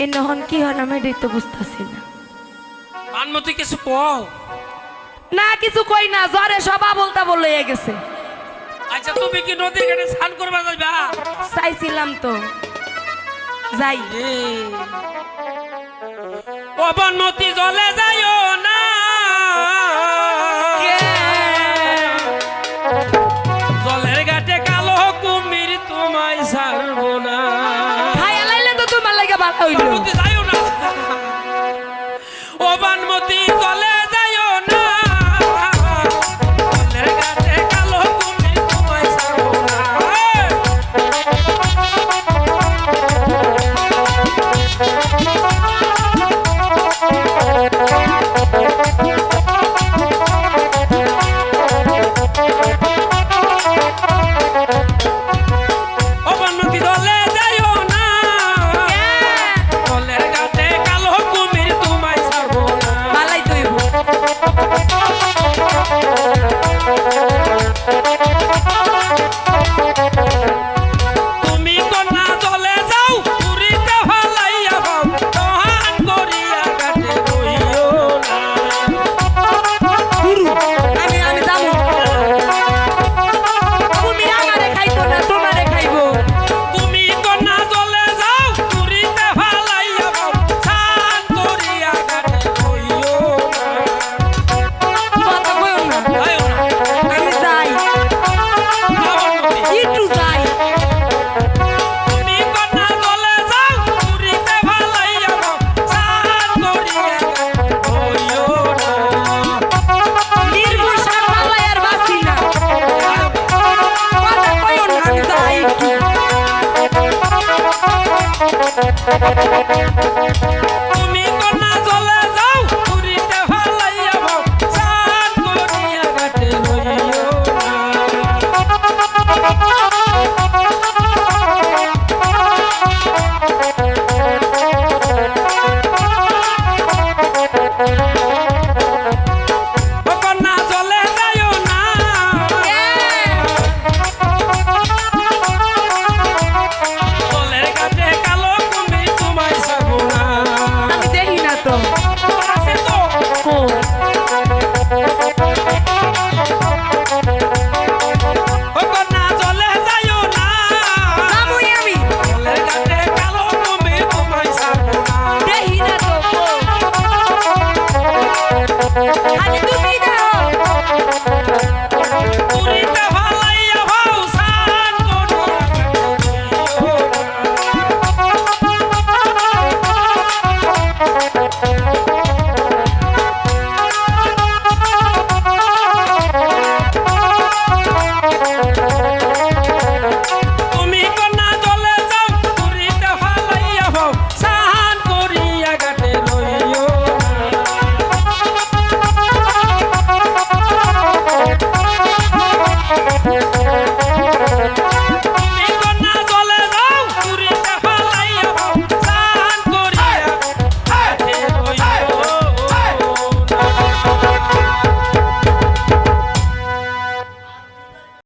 নহন কি হন আমি এটাই তো বুঝতেছি না। বানমতি কিছু কও না কিছু কই না, জ্বরে সবা বলতা বলে গেছে। আচ্ছা তুমি কি নদীর ঘাটে স্নান করবা যাইবা? চাইছিলাম তো যাই। ও বানমতি জলে যাইও না, জলের ঘাটে কালো কুমির তোমায় ছাড়বো না। খাইয়া লাইলে তো তোমার লাগে ভালো হইলো। বানমতি যাইও না, ও বানমতি জলে যাইও না, জলের ঘাটে কালো কুমির তোমায় ছাড়বো না। ও বানমতি জলে যাইও না, জলের ঘাটে কালো কুমির তোমায় ছাড়বো না। বালাই তৈব তুমি কন্যা জলে যাও, পুরীতে ফালাইয়া পাও, তহান করিয়া ঘাটে রইও না। আমি যাবো। তুমি আমারে খাইতো না, তোমারে খাইবো। তুমি কন্যা জলে যাও, পুরীতে ফালাইয়া পাও, স্নান করিয়া ঘাটে রইও না। কথা কইও না, যাইও না, আমি যাই বানমতি। একটু যাই। তুমি কন্যা জলে যাও, পুরীতে ফালাইয়া পাও, স্নান করিয়া ঘাটে রইও না। নির্মূষণ বালাই আর বাঁচি না। কথা কইও না, আমি যাই একটু।